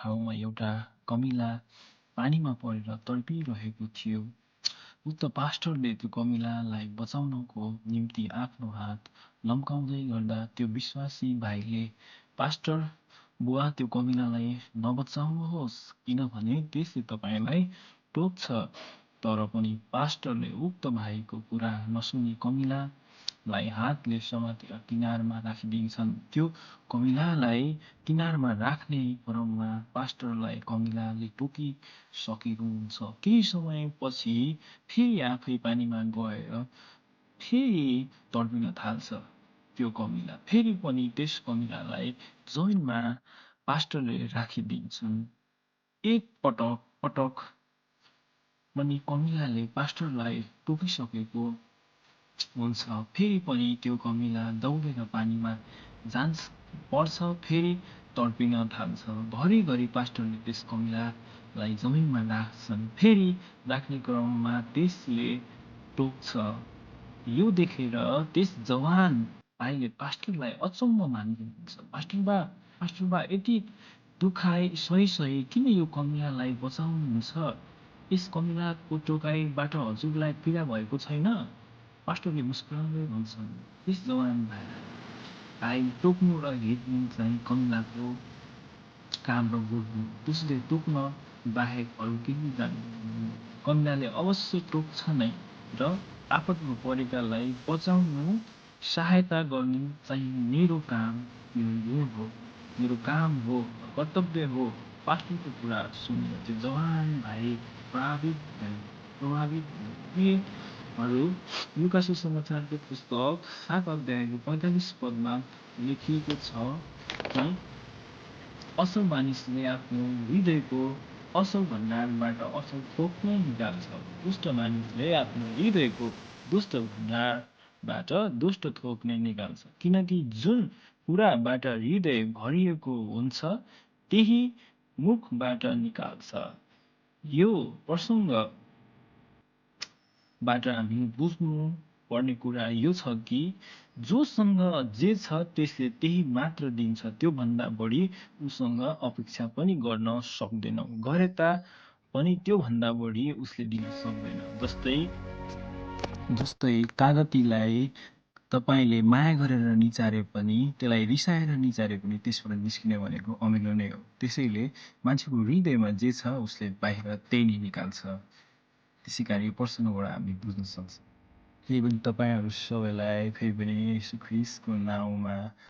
ठाउँमा एउटा कमिला पानीमा परेर तडपिरहेको थियो। उक्त पास्टरले त्यो कमिलालाई बचाउनको निम्ति आफ्नो हात लम्काउँदै गर्दा त्यो विश्वासी भाइले, पास्टर बुवा, त्यो कमिलालाई नबचाउनुहोस् किनभने त्यसले तपाईँलाई टोक्छ। तर पनि पास्टरले उक्त भाइको कुरा नसुनी कमिलालाई हातले समातेर किनारमा राखिदिन्छन्। त्यो कमिलालाई किनारमा राख्ने क्रममा पास्टरलाई कमिलाले टोकिसकेको हुन्छ। केही समयपछि फेरि आफै पानीमा गएर फेरि तड्पिन थाल्छ। त्यो कमिला फेरि पनि त्यस कमिलालाई जमिनमा पास्टरले राखिदिन्छन्। एक पटक पनि कमिलाले पास्टरलाई टोकिसकेको हुन्छ। फेरि पनि त्यो कमिला दौडेर पानीमा पर्छ, फेरि तड्पिन थाल्छ। घरिघरि पास्टरले त्यस कमिलालाई जमिनमा राख्छन्। फेरि राख्ने क्रममा त्यसले टोक्छ। यो देखेर त्यस जवान भाइले पास्टरलाई अचम्म मान्नुहुन्छ। पास्टर बा, यति दुखाइ सही किन यो कमिलालाई बचाउनुहुन्छ? यस कमिलाको टोकाइबाट हजुरलाई पीडा भएको छैन? पास्टरले मुस्कुराउँदै भन्छन्। त्यस जवान भाइ टोक्नु र हिँड्नु चाहिँ कमिलाको काम र गुण। उसले टोक्न बाहेक अरू केही जान्दैन। कमिलाले अवश्य टोक्छ नै र आपतमा परेकालाई बचाउनु, सहायता गर्नु चाहिँ मेरो काम हो, कर्तव्य हो। पास्टरको कुरा सुनेर त्यो जवान भाइ प्रभावित भए। लुका सुसमाचारको पुस्तक 7 अध्यायको 45 पदमा लेखिएको छ कि असल मानिसले आफ्नो हृदयको असल भण्डारबाट असल थोक नै निकाल्छ। दुष्ट मानिसले आफ्नो हृदयको दुष्ट भण्डारबाट दुष्ट थोक नै निकाल्छ। किनकि जुन कुराबाट हृदय भरिएको हुन्छ त्यही मुखबाट निकाल्छ। यो प्रसङ्गबाट हामी बुझ्नु पर्ने कुरा यो छ कि जोसँग जे छ त्यसले त्यही मात्र दिन्छ, त्योभन्दा बढी उसँग अपेक्षा पनि गर्न सक्दैनौँ। गरे पनि त्योभन्दा बढी उसले दिन सक्दैन। जस्तै कागतीलाई तपाईँले माया गरेर निचारे पनि, त्यसलाई रिसाएर निचारे पनि त्यसबाट निस्किने भनेको अमिलो नै हो। त्यसैले मान्छेको हृदयमा जे छ उसले बाहिर त्यही नै निकाल्छ। त्यसै कारण यो प्रसङ्गबाट हामी बुझ्न सक्छौँ। फेरि पनि तपाईँहरू सबैलाई फेरि पनि यीशु ख्रीष्टको नाउँमा